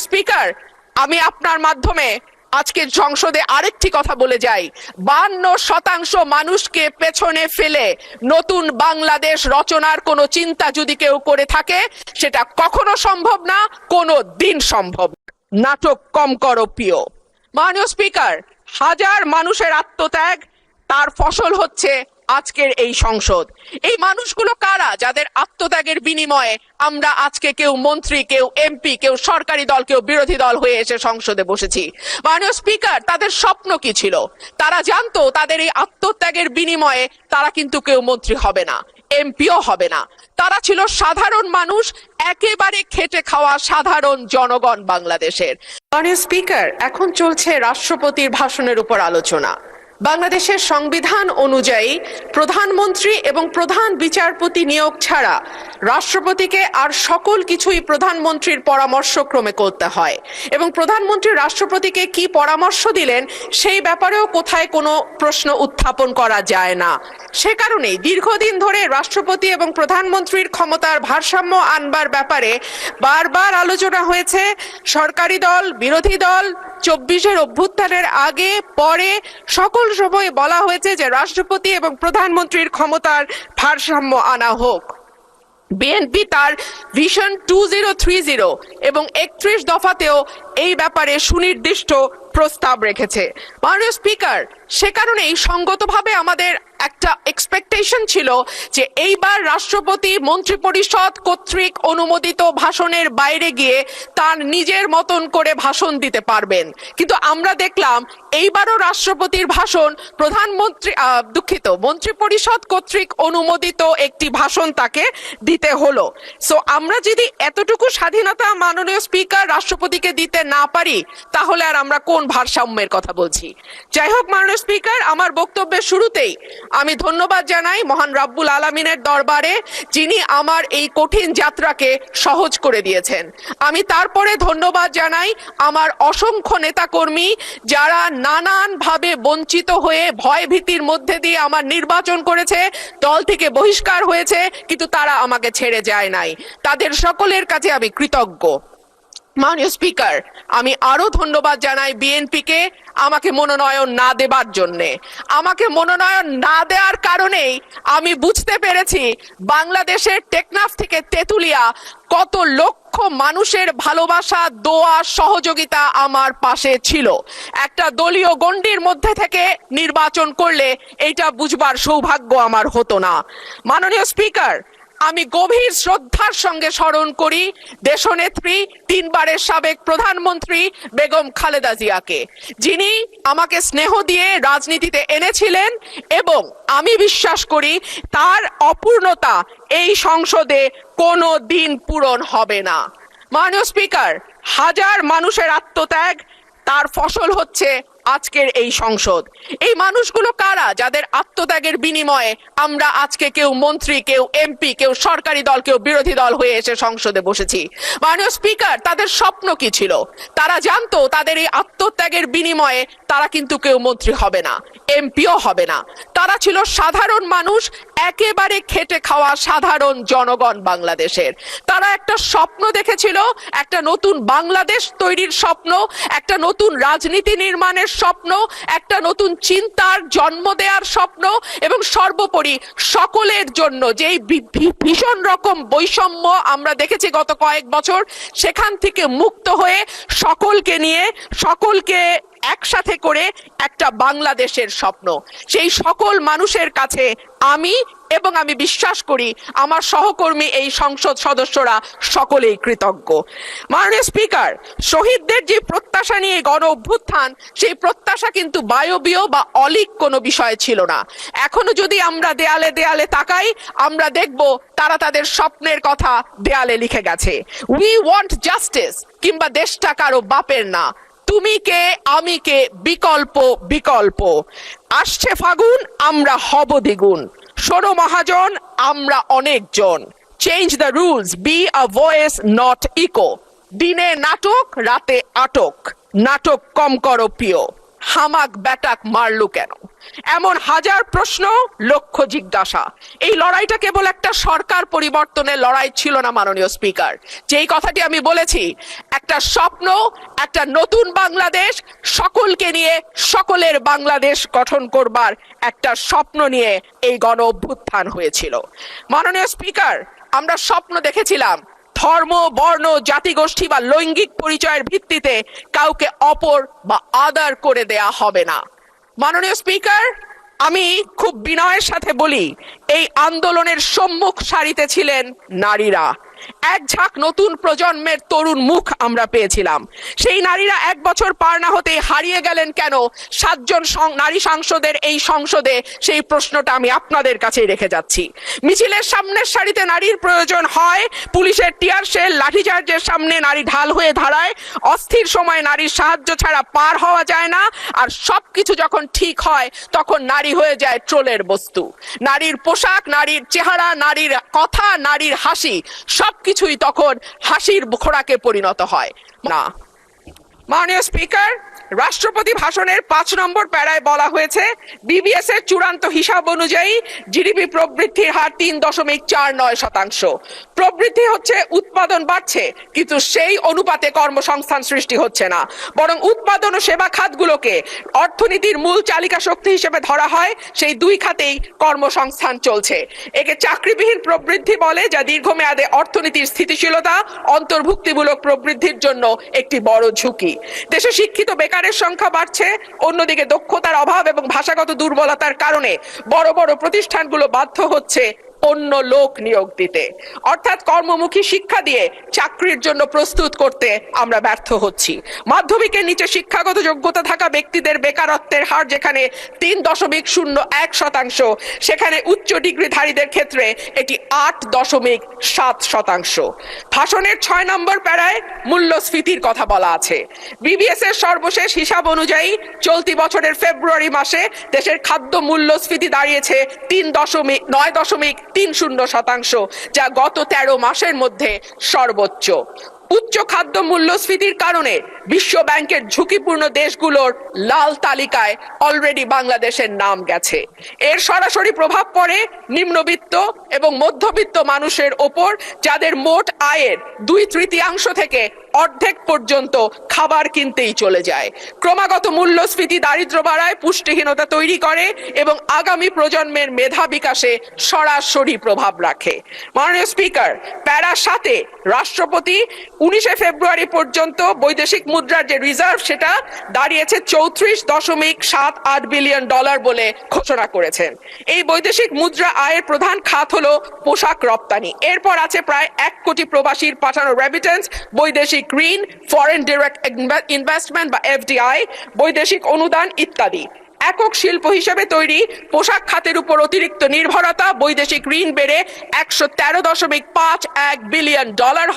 Speaker, আমি আপনার মাধ্যমে আজকের সংসদে আরেকটি কথা বলে যাই। 52% মানুষকে পেছনে ফেলে নতুন বাংলাদেশ রচনার কোনো চিন্তা যদি কেউ করে থাকে, সেটা কখনো সম্ভব না, কোনো দিন সম্ভব না। নাটক কম করো প্রিয়। মাননীয় স্পিকার, হাজার মানুষের আত্মত্যাগ, তার ফসল হচ্ছে আজকের এই সংসদ। এই মানুষগুলো কারা যাদের আত্মত্যাগের বিনিময়ে আমরা আজকে কেউ মন্ত্রী, কেউ এমপি, কেউ সরকারি দল, কেউ বিরোধী দল হয়ে এসে সংসদে বসেছি? মাননীয় স্পিকার, তাদের স্বপ্ন কি ছিল? তারা জানতো তাদের এই আত্মত্যাগের বিনিময়ে তারা কিন্তু কেউ মন্ত্রী হবে না, এমপিও হবে না। তারা ছিল সাধারণ মানুষ, একেবারে খেটে খাওয়া সাধারণ জনগণ বাংলাদেশের। মাননীয় স্পিকার, এখন চলছে রাষ্ট্রপতির ভাষণের উপর আলোচনা। বাংলাদেশের সংবিধান অনুযায়ী প্রধানমন্ত্রী এবং প্রধান বিচারপতি নিয়োগ ছাড়া রাষ্ট্রপতিকে আর সকল কিছুই প্রধানমন্ত্রীর পরামর্শক্রমে করতে হয়, এবং প্রধানমন্ত্রী রাষ্ট্রপতিকে কি পরামর্শ দিলেন সেই ব্যাপারেও কোথায় কোনো প্রশ্ন উত্থাপন করা যায় না। সে কারণেই দীর্ঘদিন ধরে রাষ্ট্রপতি এবং প্রধানমন্ত্রীর ক্ষমতার ভারসাম্য আনবার ব্যাপারে বারবার আলোচনা হয়েছে। সরকারি দল, বিরোধী দল, 24-এর অভ্যুত্থানের আগে পরে সকল সময় বলা হয়েছে যে রাষ্ট্রপতি এবং প্রধানমন্ত্রীর ক্ষমতার ভারসাম্য আনা হোক। বিএনপি তার ভিশন 2030 এবং 31 দফাতেও এই ব্যাপারে সুনির্দিষ্ট প্রস্তাব রেখেছে। মাননীয় স্পিকার, সে কারণেই সঙ্গতভাবে আমাদের একটা এক্সপেকটেশন ছিল যে এইবার রাষ্ট্রপতি মন্ত্রিপরিষদ কর্তৃক অনুমোদিত ভাষণের বাইরে গিয়ে তার নিজের মতন করে ভাষণ দিতে পারবেন, কিন্তু আমরা দেখলাম এইবারও রাষ্ট্রপতির ভাষণ মন্ত্রিপরিষদ কর্তৃক অনুমোদিত একটি ভাষণ তাকে দিতে হলো। সো আমরা যদি এতটুকু স্বাধীনতা মাননীয় স্পিকার রাষ্ট্রপতিকে দিতে না পারি, তাহলে আর আমরা কোন ভারসাম্যের কথা বলছি? যাই হোক মাননীয় স্পিকার, আমার বক্তব্যের শুরুতেই আমি ধন্যবাদ জানাই মহান রাব্বুল আলামিনের দরবারে, যিনি আমার এই কঠিন যাত্রাকে সহজ করে দিয়েছেন। আমি তারপরে ধন্যবাদ জানাই আমার অসংখ্য নেতাকর্মী, যারা নানানভাবে বঞ্চিত হয়ে ভয় ভীতির মধ্যে দিয়ে আমার নির্বাচন করেছে, দল থেকে বহিষ্কার হয়েছে, কিন্তু তারা আমাকে ছেড়ে যায় নাই। তাদের সকলের কাছে আমি কৃতজ্ঞ। মাননীয় স্পিকার, আমি আরো ধন্যবাদ জানাই বিএনপিকে আমাকে মনোনয়ন না দেবার জন্যে। আমাকে মনোনয়ন না দেওয়ার কারণেই আমি বুঝতে পেরেছি বাংলাদেশের টেকনাফ থেকে তেঁতুলিয়া কত লক্ষ মানুষের ভালোবাসা, দোয়া, সহযোগিতা আমার পাশে ছিল। একটা দলীয় গণ্ডির মধ্যে থেকে নির্বাচন করলে এইটা বুঝবার সৌভাগ্য আমার হতো না। মাননীয় স্পিকার, আমি গভীর শ্রদ্ধার সঙ্গে স্মরণ করি দেশনেত্রী, 3 বারের সাবেক প্রধানমন্ত্রী বেগম খালেদা জিয়াকে, যিনি আমাকে স্নেহ দিয়ে রাজনীতিতে এনেছিলেন, এবং আমি বিশ্বাস করি তার অপূর্ণতা এই সংসদে কোনো দিন পূরণ হবে না। মাননীয় স্পিকার, হাজার মানুষের আত্মত্যাগ, তার ফসল হচ্ছে আজকের এই সংসদ। এই মানুষগুলো কারা যাদের আত্মত্যাগের বিনিময়ে আমরা আজকে কেউ মন্ত্রী, কেউ এমপি, কেউ সরকারি দল, কেউ বিরোধী দল হয়ে এসে সংসদে বসেছি? মাননীয় স্পিকার, তাদের স্বপ্ন কি ছিল? তারা জানতো তাদের এই আত্মত্যাগের বিনিময়ে তারা কিন্তু কেউ মন্ত্রী হবে না, এমপিও হবে না। তারা ছিল সাধারণ মানুষ, একেবারে খেটে খাওয়া সাধারণ জনগণ বাংলাদেশের। তারা একটা স্বপ্ন দেখেছিল, একটা নতুন বাংলাদেশ তৈরির স্বপ্ন, একটা নতুন রাজনীতি নির্মাণের স্বপ্ন, একটা নতুন চিন্তার জন্ম দেওয়ার স্বপ্ন, এবং সর্বোপরি সকলের জন্য যেই ভীষণ রকম বৈষম্য আমরা দেখেছি গত কয়েক বছর, সেখান থেকে মুক্ত হয়ে সকলকে নিয়ে, সকলকে একসাথে করে একটা বাংলাদেশের স্বপ্ন। সেই সকল মানুষের কাছে আমি এবং আমি বিশ্বাস করি আমার সহকর্মী এই সংসদ সদস্যরা সকলেই কৃতজ্ঞ। মাননীয় স্পিকার, শহীদদের যে প্রত্যাশা নিয়ে গণ অভ্যুত্থান, সেই প্রত্যাশা কিন্তু বায়বীয় বা অলীক কোনো বিষয় ছিল না। এখনো যদি আমরা দেয়ালে দেয়ালে তাকাই, আমরা দেখব তারা তাদের স্বপ্নের কথা দেয়ালে লিখে গেছে। উই ওয়ান্ট জাস্টিস, কিংবা দেশটা কারো বাপের না, তুমি কে আমি কে, বিকল্প বিকল্প। আসছে ফাগুন, আমরা হব দ্বিগুণ। শোনো মহাজন, আমরা অনেকজন। Change the rules, be a voice not echo. দিনে নাটক, রাতে আটক, নাটক কম করো প্রিয়। হামাক ব্যাটাক মারলু কেন, এমন হাজার প্রশ্ন, লক্ষ জিজ্ঞাসা। এই লড়াইটা কেবল একটা সরকার পরিবর্তনের লড়াই ছিল না মাননীয় স্পিকার, যেই কথাটি আমি বলেছি, একটা স্বপ্ন, একটা নতুন বাংলাদেশ, সকলকে নিয়ে সকলের বাংলাদেশ গঠন করবার একটা স্বপ্ন নিয়ে এই গণ অভ্যুত্থান হয়েছিল। মাননীয় স্পিকার, আমরা স্বপ্ন দেখেছিলাম ধর্ম, বর্ণ, জাতিগোষ্ঠী বা লৈঙ্গিক পরিচয়ের ভিত্তিতে কাউকে অপর বা আদার করে দেয়া হবে না। মাননীয় স্পিকার, আমি খুব বিনয়ের সাথে বলি, এই আন্দোলনের সম্মুখ সারিতে ছিলেন নারীরা। এক ঝাঁক নতুন প্রজন্মের তরুণ মুখ আমরা পেয়েছিলাম। সেই নারীরা 1 বছর পার না হতে হারিয়ে গেলেন কেন 7 জন নারী সাংসদের এই সংসদে, সেই প্রশ্নটা আমি আপনাদের কাছে রেখে যাচ্ছি। মিছিলের সামনের সারিতে নারীর প্রয়োজন হয়, পুলিশের টিয়ার শেল, লাঠিচার্জের সামনে নারী ঢাল হয়ে দাঁড়ায়, অস্থির সময় নারীর সাহায্য ছাড়া পার হওয়া যায় না, আর সবকিছু যখন ঠিক হয় তখন নারী হয়ে যায় ট্রোলের বস্তু। নারীর পোশাক, নারীর চেহারা, নারীর কথা, নারীর হাসি, সবকিছুই তখন হাসির খোরাকে পরিণত হয় না। মাননীয় স্পিকার, রাষ্ট্রপতি ভাষণের 5 নম্বর প্যারায় বলা হয়েছে, বিবিএস এর চূড়ান্ত হিসাব অনুযায়ী জিডিপি প্রবৃদ্ধির হার 3.49%। প্রবৃদ্ধি হচ্ছে, উৎপাদন বাড়ছে, কিন্তু সেই অনুপাতে কর্মসংস্থান সৃষ্টি হচ্ছে না, বরং উৎপাদন ও সেবা খাতগুলোকে অর্থনীতির মূল চালিকা শক্তি হিসেবে ধরা হয়, সেই 2 খাতেই কর্মসংস্থান চলছে। একে চাকরিবিহীন প্রবৃদ্ধি বলে, যা দীর্ঘমেয়াদে অর্থনীতির স্থিতিশীলতা, অন্তর্ভুক্তিমূলক প্রবৃদ্ধির জন্য একটি বড় ঝুঁকি। দেশে শিক্ষিত বেকারের সংখ্যা বাড়ছে, অন্যদিকে দক্ষতার অভাব এবং ভাষাগত দুর্বলতার কারণে বড় বড় প্রতিষ্ঠানগুলো বাধ্য হচ্ছে অন্য লোক নিয়োগ দিতে, অর্থাৎ কর্মমুখী শিক্ষা দিয়ে চাকরির জন্য প্রস্তুত করতে আমরা ব্যর্থ হচ্ছি। মাধ্যমিকের নিচে শিক্ষাগত যোগ্যতা থাকা ব্যক্তিদের বেকারত্বের হার যেখানে 3.01%, সেখানে উচ্চ ডিগ্রিধারীদের ক্ষেত্রে এটি 8.7%। ভাষণের 6 নম্বর প্যারায় মূল্যস্ফীতির কথা বলা আছে। বিবিএস এর সর্বশেষ হিসাব অনুযায়ী চলতি বছরের ফেব্রুয়ারি মাসে দেশের খাদ্য মূল্যস্ফীতি দাঁড়িয়েছে 9.30%, যা গত 13 মাসের মধ্যে সর্বোচ্চ। উচ্চ খাদ্য মূল্যস্ফীতির কারণে বিশ্ব ব্যাংকের ঝুঁকিপূর্ণ দেশগুলোর লাল তালিকায় অলরেডি বাংলাদেশের নাম গেছে। এর সরাসরি প্রভাব পড়ে নিম্নবিত্ত এবং মধ্যবিত্ত মানুষের ওপর, যাদের মোট আয়ের 2/3 থেকে অর্ধেক পর্যন্ত খাবার কিনতেই চলে যায়। ক্রমাগত মূল্যস্ফীতি দারিদ্র্য বাড়ায়, পুষ্টিহীনতা তৈরি করে এবং আগামী প্রজন্মের মেধা বিকাশে সরাসরি প্রভাব রাখে। মাননীয় স্পিকার, প্যারা 7-এ রাষ্ট্রপতি 19 ফেব্রুয়ারি পর্যন্ত বৈদেশিক মুদ্রার যে রিজার্ভ, সেটা দাঁড়িয়েছে $34.78 বিলিয়ন বলে ঘোষণা করেছেন। এই বৈদেশিক মুদ্রা আয়ের প্রধান খাত হলো পোশাক রপ্তানি। এরপর আছে প্রায় 1 কোটি প্রবাসীর পাঠানো রেমিটেন্স, বৈদেশিক ঋণ, ফরেন ডিরেক্ট ইনভেস্টমেন্ট বা এফডিআই, বৈদেশিক অনুদান ইত্যাদি। একক শিল্প হিসেবে তৈরি পোশাক খাতের উপর অতিরিক্ত নির্ভরতা, বৈদেশিক ঋণ বেড়ে $113.51 বিলিয়ন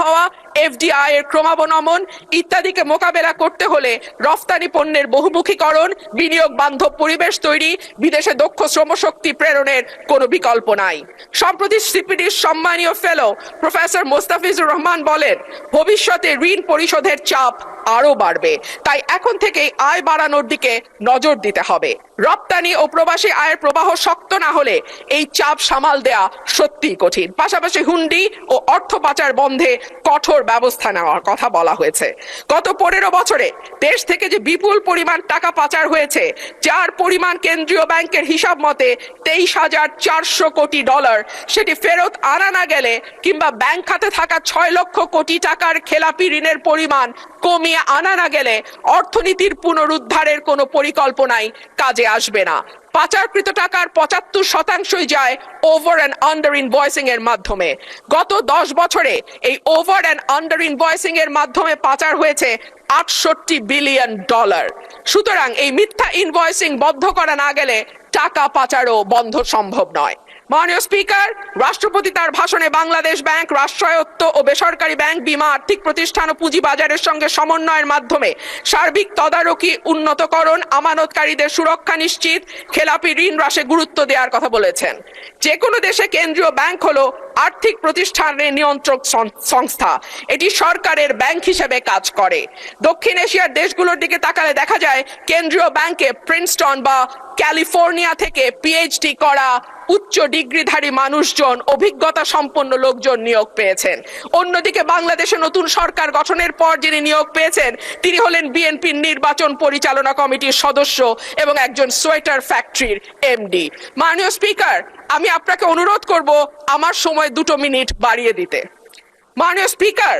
হওয়া, এফডিআই এর ক্রমাবনমন ইত্যাদিকে মোকাবেলা করতে হলে রফতানি পণ্যের বহুমুখীকরণ, বিনিয়োগ বান্ধব পরিবেশ তৈরি, বিদেশে দক্ষ শ্রমশক্তি প্রেরণের কোনো বিকল্প নাই। সম্প্রতি সিপিডির সম্মানীয় ফেলো প্রফেসর মোস্তাফিজুর রহমান বলেন, ভবিষ্যতে ঋণ পরিশোধের চাপ আরো বাড়বে, তাই এখন থেকেই আয় বাড়ানোর দিকে নজর দিতে হবে। রপ্তানি ও প্রবাসী আয়ের প্রবাহ শক্ত না হলে এই চাপ সামাল দেয়া সত্যিই কঠিন। পাশাপাশি হুন্ডি ও অর্থ পাচার বন্ধে কঠোর ব্যবস্থা নেওয়ার কথা বলা হয়েছে। গত 15 বছরে দেশ থেকে যে বিপুল পরিমাণ টাকা পাচার হয়েছে, যার পরিমাণ কেন্দ্রীয় ব্যাংকের হিসাব মতে $23,400 কোটি, সেটি ফেরত আনা না গেলে কিংবা ব্যাংক খাতে থাকা 6 লক্ষ কোটি টাকার খেলাপি ঋণের পরিমাণ কমিয়ে আনা না গেলে অর্থনীতির পুনরুদ্ধারের কোনো পরিকল্পনাই কাজে আসবে না। পাচারকৃত টাকার 75% যায় ওভার অ্যান্ড আন্ডার ইনভয়েসিং এর মাধ্যমে। গত 10 বছরে এই ওভার অ্যান্ড আন্ডার ইনভয়েসিং এর মাধ্যমে পাচার হয়েছে $68 বিলিয়ন। সুতরাং এই মিথ্যা ইনভয়েসিং বন্ধ করা না গেলে টাকা পাচারও বন্ধ সম্ভব নয়। মাননীয় স্পিকার, রাষ্ট্রপতি তার ভাষণে বাংলাদেশ ব্যাংক রাষ্ট্রায়ত্ত ও বেসরকারি ব্যাংক, বীমা, আর্থিক প্রতিষ্ঠান ও পুঁজিবাজারের সঙ্গে সমন্বয়ের মাধ্যমে সার্বিক তদারকি উন্নতকরণ, আমানতকারীদের সুরক্ষা নিশ্চিত, খেলাপি ঋণ হ্রাসে গুরুত্ব দেওয়ার কথা বলেছেন। যে কোনো দেশে কেন্দ্রীয় ব্যাংক হলো আর্থিক প্রতিষ্ঠানের নিয়ন্ত্রক সংস্থা। এটি সরকারের ব্যাংক হিসেবে কাজ করে। দক্ষিণ এশিয়ার দেশগুলোর দিকে তাকালে দেখা যায় কেন্দ্রীয় ব্যাংকে প্রিন্সটন বা ক্যালিফোর্নিয়া থেকে পিএইচডি করা উচ্চ ডিগ্রিধারী মানুষজন, অভিজ্ঞতা সম্পন্ন লোকজন নিয়োগ পেয়েছেন। অন্যদিকে বাংলাদেশে নতুন সরকার গঠনের পর যিনি নিয়োগ পেয়েছেন তিনি হলেন বিএনপির নির্বাচন পরিচালনা কমিটির সদস্য এবং একজন সোয়েটার ফ্যাক্টরির এমডি। মাননীয় স্পিকার, আমি আপনাকে অনুরোধ করব আমার সময় 2 মিনিট বাড়িয়ে দিতে। মাননীয় স্পিকার,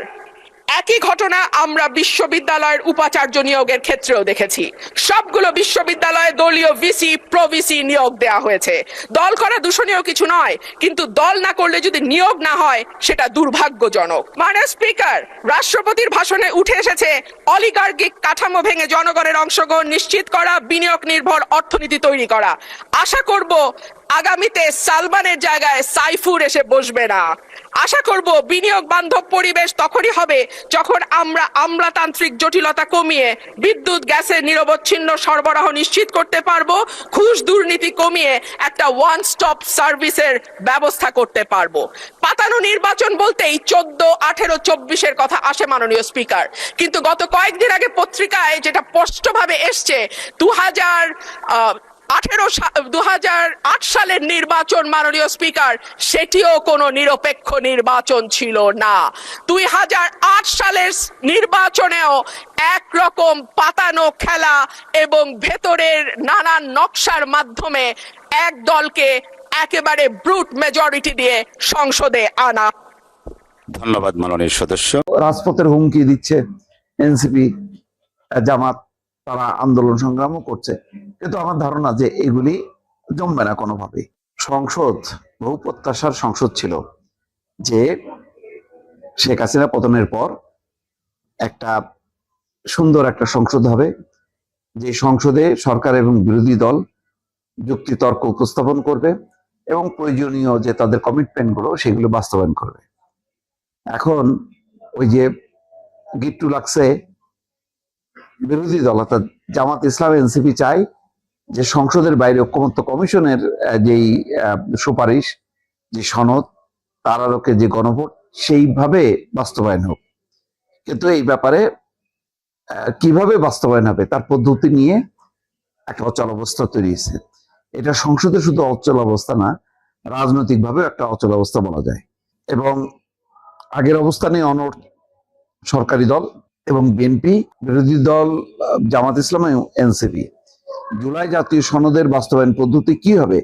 একই ঘটনা আমরা বিশ্ববিদ্যালয়ের উপাচার্য নিয়োগের ক্ষেত্রেও দেখেছি। সবগুলো বিশ্ববিদ্যালয়ে দলীয় ভিসি, প্রভিসি নিয়োগ দেওয়া হয়েছে। দল করা দূষণীয় কিছু নয়, কিন্তু দল না করলে যদি নিয়োগ না হয় সেটা দুর্ভাগ্যজনক। মাননীয় স্পিকার, রাষ্ট্রপতির ভাষণে উঠে এসেছে অলিগার্কিক কাঠামো ভেঙে জনগণের অংশগ্রহণ নিশ্চিত করা, বিনিয়োগ নির্ভর অর্থনীতি তৈরি করা। আশা করব আগামীতে সালমানের জায়গায় সাইফুর এসে বসবে না। আশা করব বিনিয়োগ বান্ধব পরিবেশ তখনই হবে যখন আমরা আমলাতান্ত্রিক জটিলতা কমিয়ে বিদ্যুৎ, গ্যাসের নিরবচ্ছিন্ন সরবরাহ নিশ্চিত করতে পারবো, ঘুষ দুর্নীতি কমিয়ে একটা ওয়ান স্টপ সার্ভিসের ব্যবস্থা করতে পারবো। পাতানো নির্বাচন বলতেই 14, 18, 24-এর কথা আসে মাননীয় স্পিকার, কিন্তু গত কয়েকদিন আগে পত্রিকায় যেটা স্পষ্টভাবে এসছে 2008 সালের নির্বাচন মাননীয় স্পিকার, সেটিও কোনো নিরপেক্ষ নির্বাচন ছিল না। 2008 সালের নির্বাচনেও একরকম পাতানো খেলা এবং ভেতরের নানান নকশার মাধ্যমে এক দলকে একেবারে ব্রুট মেজরিটি দিয়ে সংসদে আনা। ধন্যবাদ মাননীয় সদস্য। রাজপথের হুমকি দিচ্ছে এনসিপি, জামাত, তারা আন্দোলন সংগ্রামও করছে, কিন্তু আমার ধারণা যে এগুলি জমবে না কোনোভাবে। সংসদ বহু প্রত্যাশার সংসদ ছিল যে শেখ হাসিনা পতনের পর একটা সুন্দর একটা সংসদ হবে, যে সংসদে সরকার এবং বিরোধী দল যুক্তি তর্ক উপস্থাপন করবে এবং প্রয়োজনীয় যে তাদের কমিটমেন্ট গুলো সেগুলো বাস্তবায়ন করবে। এখন ওই যে গিট্টু লাগছে বিরোধী দল অর্থাৎ জামাত ইসলাম, এনসিপি চাই যে সংসদের বাইরে ঐক্যমত্য কমিশনের যেই সুপারিশ, যে সনদ, তার আলোকে যে গণভোট সেইভাবে বাস্তবায়ন হোক। কিন্তু এই ব্যাপারে কিভাবে বাস্তবায়ন হবে তার পদ্ধতি নিয়ে একটা অচল অবস্থা তৈরি হয়েছে। এটা সংসদে শুধু অচল অবস্থা না, রাজনৈতিকভাবে একটা অচল অবস্থা বলা যায়। এবং আগের অবস্থানে অনড় সরকারি দল এবং বিএনপি, বিরোধী দল জামাত ইসলাম এবং এনসিপি। জুলাই জাতীয় সনদের বাস্তবায়ন পদ্ধতি কি হবে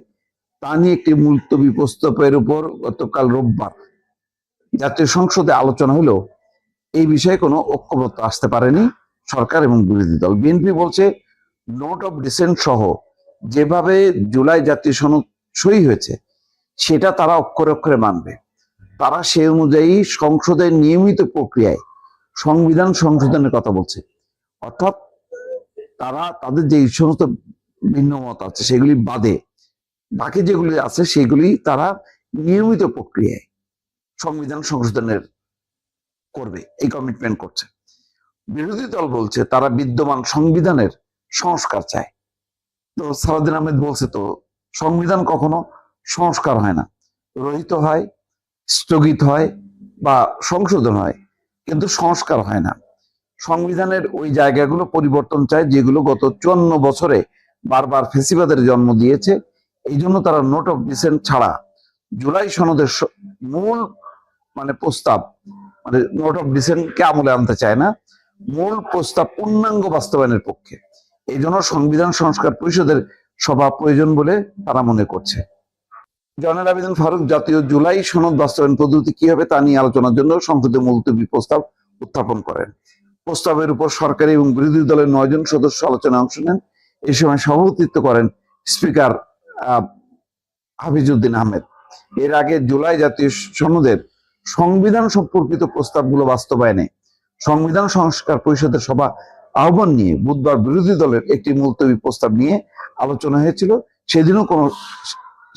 তা নিয়ে একটি মুলতবি প্রস্তাবের উপর গতকাল রোববার জাতীয় সংসদে আলোচনা হলেও এই বিষয়ে কোনো ঐক্যমত্য আসতে পারেনি সরকার এবং বিরোধী দল। বিএনপি বলছে নোট অফ ডিসেন্ট সহ যেভাবে জুলাই জাতীয় সনদ সই হয়েছে সেটা তারা অক্ষরে অক্ষরে মানবে। তারা সে অনুযায়ী সংসদের নিয়মিত প্রক্রিয়ায় সংবিধান সংশোধনের কথা বলছে, অর্থাৎ তারা তাদের যে সমস্ত ভিন্ন মত আছে সেগুলি বাদে বাকি যেগুলি আছে সেগুলি তারা নিয়মিত প্রক্রিয়ায় সংবিধান সংশোধনের করবে, এই কমিটমেন্ট করছে। বিরোধী দল বলছে তারা বিদ্যমান সংবিধানের সংস্কার চায়। তো সালাউদ্দিন আহমেদ বলছে তো সংবিধান কখনো সংস্কার হয় না, রহিত হয়, স্থগিত হয় বা সংশোধন হয়, কিন্তু সংস্কার হয় না। সংবিধানের ওই জায়গাগুলো পরিবর্তন চায় যেগুলো গত 54 বছরে বারবার ফেসিবাদের জন্ম দিয়েছে। এই জন্য তারা নোট অফ ডিসেন্ট ছাড়া জুলাই সনদের মূল প্রস্তাব নোট অফ ডিসেন্টকে আমলে আনতে চায় না, মূল প্রস্তাব পূর্ণাঙ্গ বাস্তবায়নের পক্ষে। এই জন্য সংবিধান সংস্কার পরিষদের সভা প্রয়োজন বলে তারা মনে করছে। জয়নাল আবেদিন ফারুক জাতীয় জুলাই সনদ বাস্তবায়ন পদ্ধতি কি হবে তা নিয়ে আলোচনার জন্য সংসদে মুলতবি প্রস্তাব উত্থাপন করেন। প্রস্তাবের উপর সরকারি এবং বিরোধী দলের 9 জন সদস্য আলোচনায় অংশ নেন। এই সময় সভাপতিত্ব করেন স্পিকার হাফিজউদ্দিন আহমেদ। এর আগে জুলাই জাতীয় সনদের সংবিধান সম্পর্কিত প্রস্তাবগুলো বাস্তবায়নে সংবিধান সংস্কার পরিষদের সভা আহ্বান নিয়ে বুধবার বিরোধী দলের একটি মুলতবি প্রস্তাব নিয়ে আলোচনা হয়েছিল, সেদিনও কোনো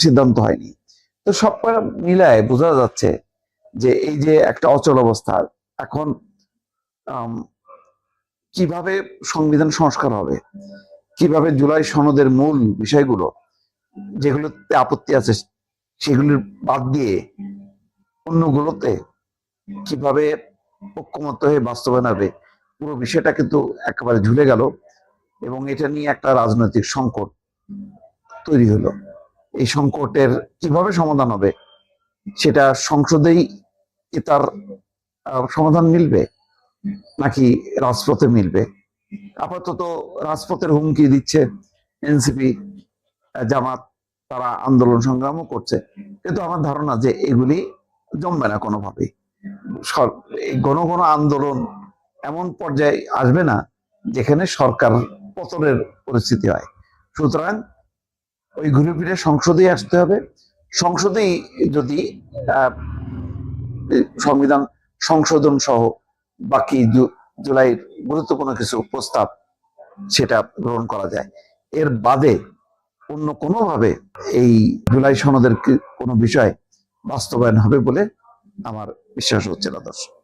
সিদ্ধান্ত হয়নি। তো সব মিলায় বোঝা যাচ্ছে যে এই যে একটা অচল অবস্থা এখন, আম, কিভাবে সংবিধান সংস্কার হবে, কিভাবে জুলাই সনদের মূল বিষয়গুলো যেগুলোতে আপত্তি আছে সেগুলোর বাদ দিয়ে অন্যগুলোতে কিভাবে ঐক্যমত্য হয়ে বাস্তবায়ন হবে, পুরো বিষয়টা কিন্তু একেবারে ঝুলে গেল এবং এটা নিয়ে একটা রাজনৈতিক সংকট তৈরি হলো। এই সংকটের কিভাবে সমাধান হবে সেটা সংসদেই কি তার সমাধান মিলবে নাকি রাজপথে মিলবে? আপাতত রাজপথের হুমকি দিচ্ছে এনসিপি, জামাত, তারা আন্দোলন সংগ্রামও করছে, কিন্তু আমার ধারণা যে এগুলি জমবে না কোনোভাবেই। এই ঘন ঘন আন্দোলন এমন পর্যায়ে আসবে না যেখানে সরকার পতনের পরিস্থিতি হয়। সুতরাং ওই ঘুরে ফিরে সংসদেই আসতে হবে। সংসদেই যদি সংবিধান সংশোধন সহ বাকি জুলাইয়ের গুরুত্বপূর্ণ কিছু প্রস্তাব সেটা গ্রহণ করা যায়, এর বাদে অন্য কোনোভাবে এই জুলাই সনদের কোনো বিষয় বাস্তবায়ন হবে বলে আমার বিশ্বাস হচ্ছে না। দর্শক।